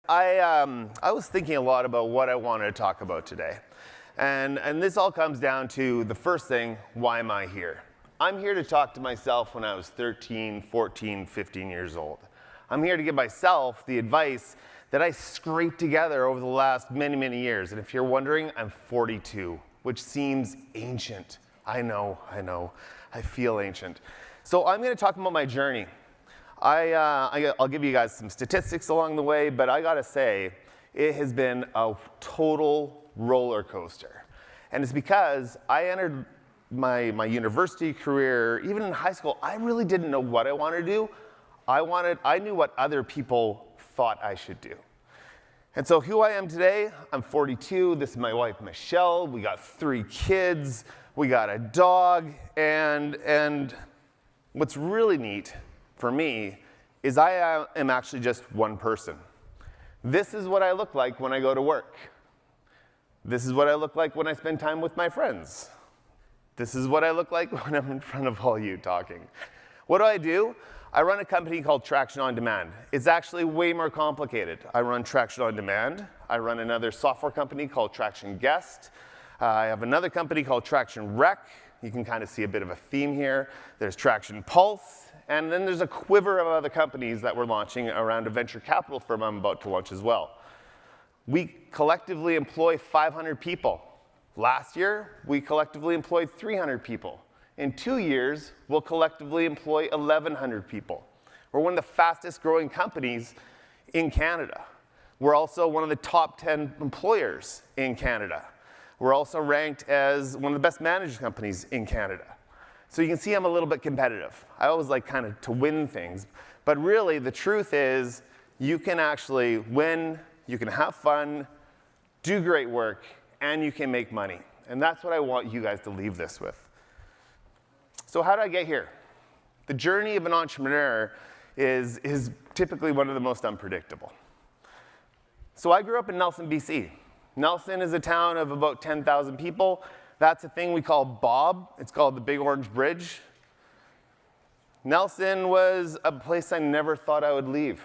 I was thinking a lot about what I wanted to talk about today. And this all comes down to the first thing, why am I here? I'm here to talk to myself when I was 13, 14, 15 years old. I'm here to give myself the advice that I scraped together over the last many, many years. And if you're wondering, I'm 42, which seems ancient. I know, I feel ancient. So I'm going to talk about my journey. I'll give you guys some statistics along the way, but I gotta say, it has been a total roller coaster. And it's because I entered my university career, even in high school, I really didn't know what I wanted to do. I knew what other people thought I should do. And so who I am today, I'm 42, this is my wife, Michelle, we got 3 kids, we got a dog, and what's really neat for me is I am actually just one person. This is what I look like when I go to work. This is what I look like when I spend time with my friends. This is what I look like when I'm in front of all you talking. What do? I run a company called Traction On Demand. It's actually way more complicated. I run Traction On Demand. I run another software company called Traction Guest. I have another company called Traction Rec. You can kind of see a bit of a theme here. There's Traction Pulse. And then there's a quiver of other companies that we're launching around a venture capital firm I'm about to launch as well. We collectively employ 500 people. Last year, we collectively employed 300 people. In 2 years, we'll collectively employ 1,100 people. We're one of the fastest growing companies in Canada. We're also one of the top 10 employers in Canada. We're also ranked as one of the best managed companies in Canada. So you can see I'm a little bit competitive. I always like kind of to win things. But really, the truth is, you can actually win, you can have fun, do great work, and you can make money. And that's what I want you guys to leave this with. So how did I get here? The journey of an entrepreneur is typically one of the most unpredictable. So I grew up in Nelson, BC. Nelson is a town of about 10,000 people. That's a thing we call Bob. It's called the Big Orange Bridge. Nelson was a place I never thought I would leave.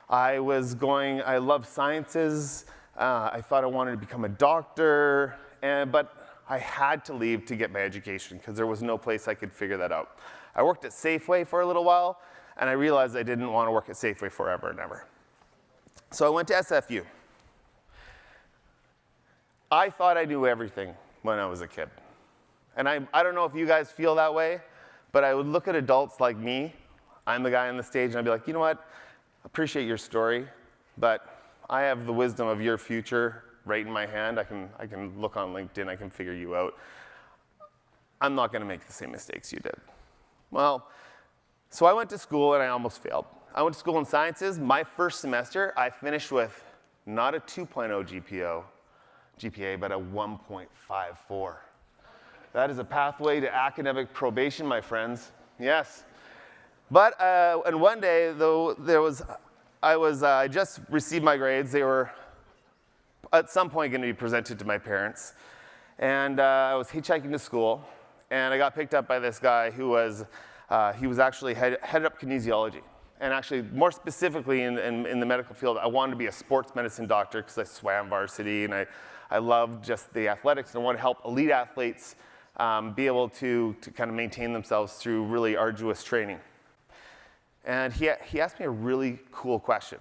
I love sciences. I thought I wanted to become a doctor, but I had to leave to get my education because there was no place I could figure that out. I worked at Safeway for a little while, and I realized I didn't want to work at Safeway forever and ever. So I went to SFU. I thought I knew everything when I was a kid. And I don't know if you guys feel that way, but I would look at adults like me. I'm the guy on the stage, and I'd be like, you know what? Appreciate your story, but I have the wisdom of your future right in my hand. I can look on LinkedIn, I can figure you out. I'm not gonna make the same mistakes you did. Well, so I went to school and I almost failed. I went to school in sciences. My first semester, I finished with not a 2.0 GPA, but a 1.54. That is a pathway to academic probation, my friends. Yes. But and one day, though, I just received my grades. They were at some point going to be presented to my parents. And I was hitchhiking to school, and I got picked up by this guy who was, he was actually headed up kinesiology. And actually, more specifically in the medical field, I wanted to be a sports medicine doctor because I swam varsity, and I loved just the athletics, and I wanted to help elite athletes be able to kind of maintain themselves through really arduous training. And he asked me a really cool question.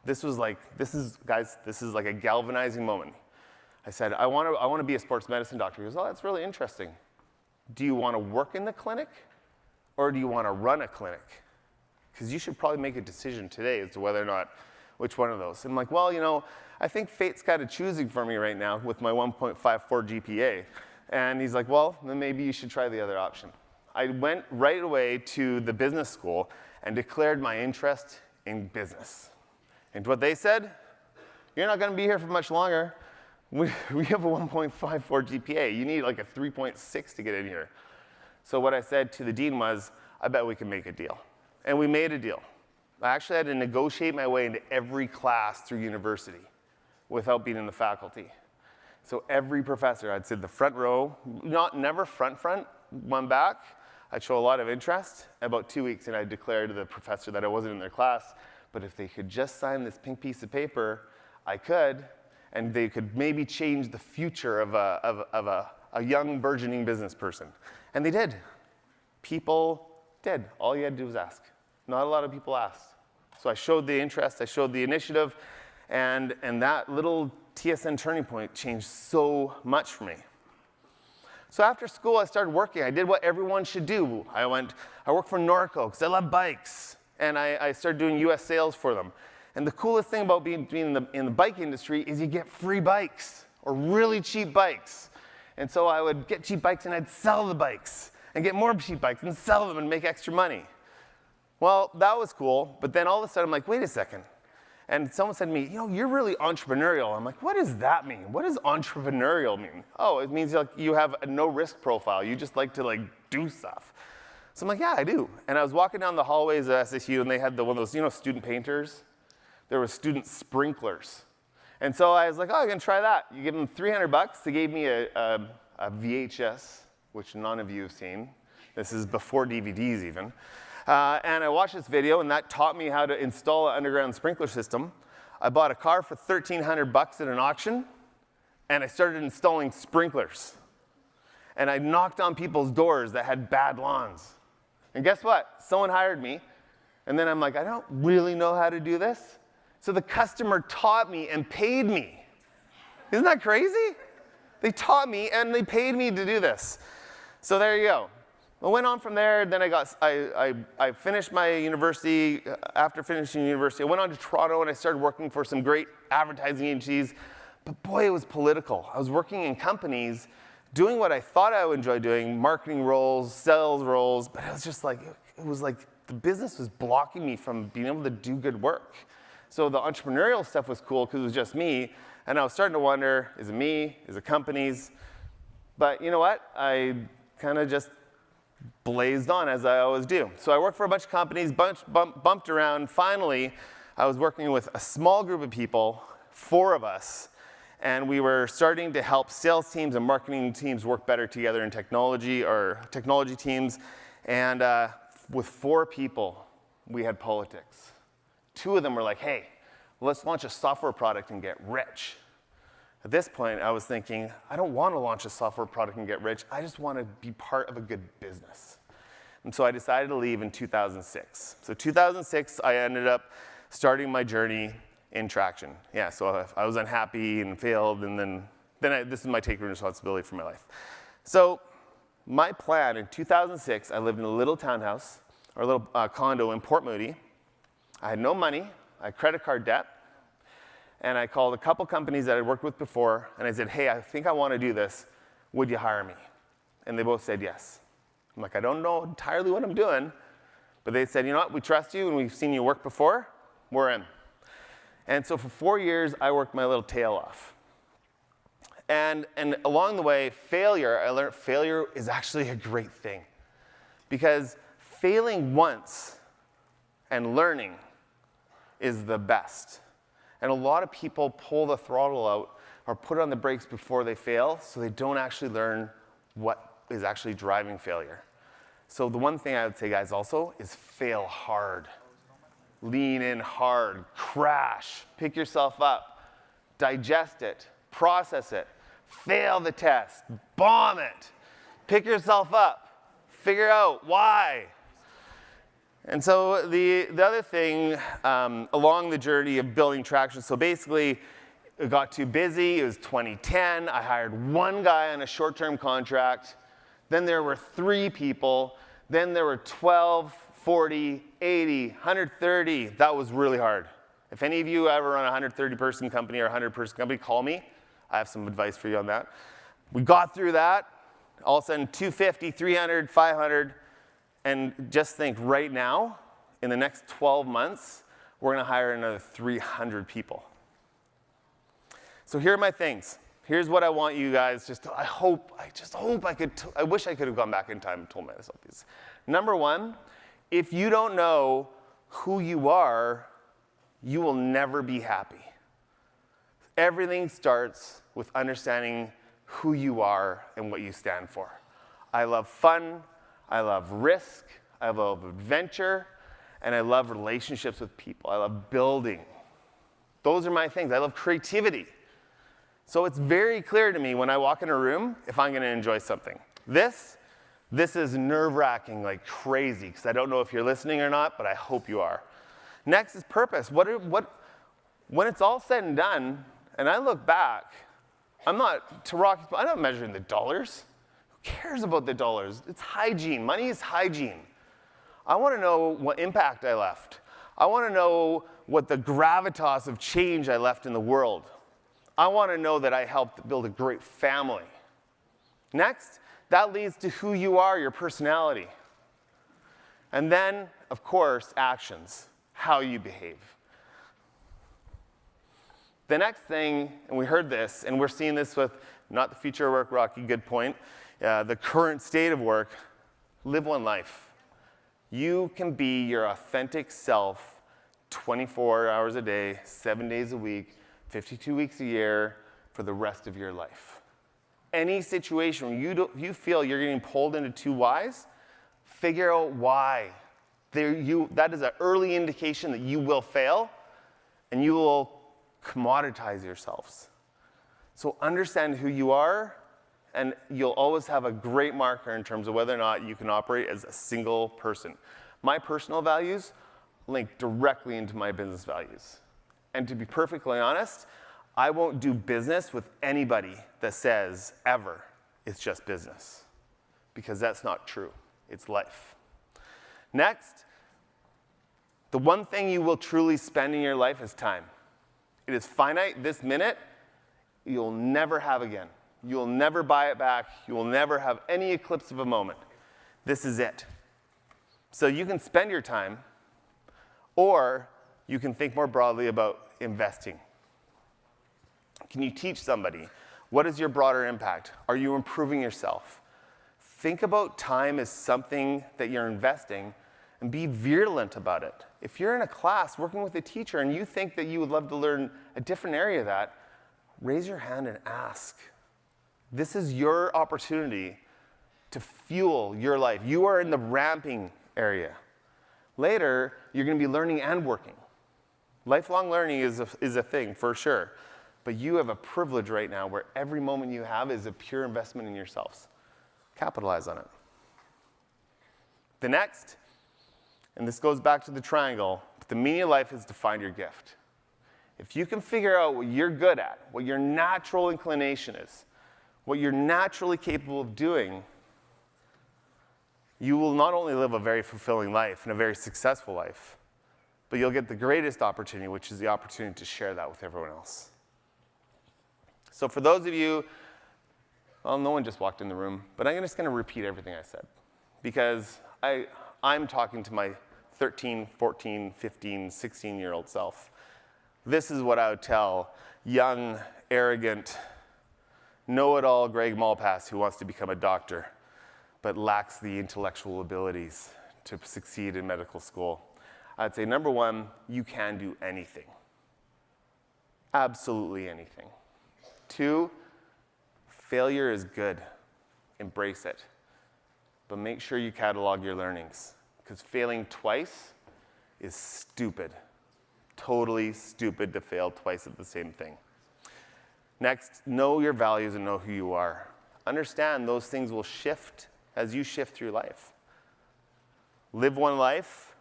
This is like a galvanizing moment. I said, I want to be a sports medicine doctor. He goes, oh, that's really interesting. Do you want to work in the clinic, or do you want to run a clinic? Because you should probably make a decision today as to whether or not, which one of those. And I'm like, well, you know, I think fate's kind of choosing for me right now with my 1.54 GPA. And he's like, well, then maybe you should try the other option. I went right away to the business school and declared my interest in business. And what they said, you're not going to be here for much longer. We have a 1.54 GPA. You need like a 3.6 to get in here. So what I said to the dean was, I bet we can make a deal. And we made a deal. I actually had to negotiate my way into every class through university without being in the faculty. So every professor, I'd sit the front row, never front, one back. I'd show a lot of interest. About 2 weeks, and I'd declare to the professor that I wasn't in their class, but if they could just sign this pink piece of paper, I could, and they could maybe change the future of a young burgeoning business person. And they did. People did. All you had to do was ask. Not a lot of people asked. So I showed the interest, I showed the initiative, and that little TSN turning point changed so much for me. So after school, I started working. I did what everyone should do. I worked for Norco because I love bikes, and I started doing US sales for them. And the coolest thing about being in the bike industry is you get free bikes, or really cheap bikes. And so I would get cheap bikes and I'd sell the bikes, and get more cheap bikes and sell them and make extra money. Well, that was cool, but then all of a sudden I'm like, wait a second. And someone said to me, you're really entrepreneurial. I'm like, what does that mean? What does entrepreneurial mean? Oh, it means you have a no-risk profile. You just like to do stuff. So I'm like, yeah, I do. And I was walking down the hallways of SSU, and they had one of those, student painters. There were student sprinklers. And so I was like, I'm going to try that. You give them $300. They gave me a VHS, which none of you have seen. This is before DVDs even. And I watched this video, and that taught me how to install an underground sprinkler system. I bought a car for $1,300 at an auction, and I started installing sprinklers. And I knocked on people's doors that had bad lawns. And guess what? Someone hired me, and then I'm like, I don't really know how to do this. So the customer taught me and paid me. Isn't that crazy? They taught me, and they paid me to do this. So there you go. I went on from there, then I finished my university. After finishing university, I went on to Toronto and I started working for some great advertising agencies. But boy, it was political. I was working in companies, doing what I thought I would enjoy doing, marketing roles, sales roles, but it was just like, the business was blocking me from being able to do good work. So the entrepreneurial stuff was cool because it was just me, and I was starting to wonder, is it me, is it companies? But you know what? I kind of just blazed on, as I always do. So I worked for a bunch of companies, bumped around. Finally, I was working with a small group of people, 4 of us, and we were starting to help sales teams and marketing teams work better together in technology, or technology teams. And with 4 people, we had politics. 2 of them were like, hey, let's launch a software product and get rich. At this point, I was thinking, I don't want to launch a software product and get rich. I just want to be part of a good business. And so I decided to leave in 2006. So 2006, I ended up starting my journey in traction. Yeah, so I was unhappy and failed, and then this is my taking responsibility for my life. So my plan in 2006, I lived in a little townhouse, or a little condo in Port Moody. I had no money. I had credit card debt. And I called a couple companies that I'd worked with before, and I said, hey, I think I want to do this. Would you hire me? And they both said yes. I'm like, I don't know entirely what I'm doing, but they said, you know what, we trust you, and we've seen you work before. We're in. And so for 4 years, I worked my little tail off. And along the way, I learned failure is actually a great thing. Because failing once and learning is the best. And a lot of people pull the throttle out or put on the brakes before they fail, so they don't actually learn what is actually driving failure. So the one thing I would say, guys, also is fail hard. Lean in hard, crash, pick yourself up, digest it, process it, fail the test, bomb it, pick yourself up, figure out why. And so the other thing along the journey of building traction, so basically it got too busy. It was 2010. I hired 1 guy on a short-term contract. Then there were 3 people. Then there were 12, 40, 80, 130. That was really hard. If any of you ever run a 130-person company or a 100-person company, call me. I have some advice for you on that. We got through that. All of a sudden, 250, 300, 500. And just think, right now, in the next 12 months, we're going to hire another 300 people. So here are my things. Here's what I want you guys I wish I could have gone back in time and told myself these. Number 1, if you don't know who you are, you will never be happy. Everything starts with understanding who you are and what you stand for. I love fun. I love risk, I love adventure, and I love relationships with people. I love building. Those are my things. I love creativity. So it's very clear to me when I walk in a room if I'm going to enjoy something. This is nerve-wracking like crazy, because I don't know if you're listening or not, but I hope you are. Next is purpose. When it's all said and done, and I look back, I'm not measuring the dollars. Who cares about the dollars? It's hygiene. Money is hygiene. I want to know what impact I left. I want to know what the gravitas of change I left in the world. I want to know that I helped build a great family. Next, that leads to who you are, your personality. And then, of course, actions, how you behave. The next thing, and we heard this, and we're seeing this with not the future of work, Rocky, good point, the current state of work, live one life. You can be your authentic self 24 hours a day, 7 days a week, 52 weeks a year for the rest of your life. Any situation where you feel you're getting pulled into two whys, figure out why. That is an early indication that you will fail, and you will commoditize yourselves. So understand who you are, and you'll always have a great marker in terms of whether or not you can operate as a single person. My personal values link directly into my business values. And to be perfectly honest, I won't do business with anybody that says, ever, it's just business. Because that's not true. It's life. Next, the one thing you will truly spend in your life is time. It is finite this minute. You'll never have again. You'll never buy it back. You will never have any eclipse of a moment. This is it. So you can spend your time, or you can think more broadly about investing. Can you teach somebody? What is your broader impact? Are you improving yourself? Think about time as something that you're investing, and be virulent about it. If you're in a class working with a teacher and you think that you would love to learn a different area of that, raise your hand and ask. This is your opportunity to fuel your life. You are in the ramping area. Later, you're going to be learning and working. Lifelong learning is a thing, for sure. But you have a privilege right now where every moment you have is a pure investment in yourselves. Capitalize on it. The next, and this goes back to the triangle, but the meaning of life is to find your gift. If you can figure out what you're good at, what your natural inclination is, what you're naturally capable of doing, you will not only live a very fulfilling life and a very successful life, but you'll get the greatest opportunity, which is the opportunity to share that with everyone else. So for those of you, well, no one just walked in the room, but I'm just going to repeat everything I said, because I'm talking to my 13, 14, 15, 16-year-old self. This is what I would tell young, arrogant, know-it-all Greg Malpass who wants to become a doctor, but lacks the intellectual abilities to succeed in medical school. I'd say, number one, you can do anything. Absolutely anything. 2, failure is good. Embrace it. But make sure you catalog your learnings, because failing twice is stupid. Totally stupid to fail twice at the same thing. Next, know your values and know who you are. Understand those things will shift as you shift through life. Live one life.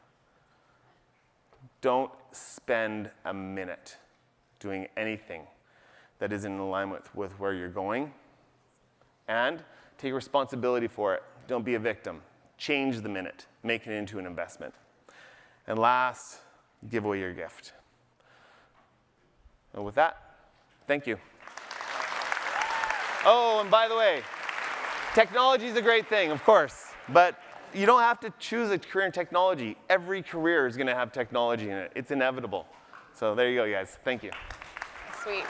Don't spend a minute doing anything that isn't in alignment with where you're going. And take responsibility for it. Don't be a victim. Change the minute. Make it into an investment. And last, give away your gift. And with that, thank you. Oh, and by the way, technology is a great thing, of course, but you don't have to choose a career in technology. Every career is going to have technology in it. It's inevitable. So there you go, guys. Thank you. Sweet.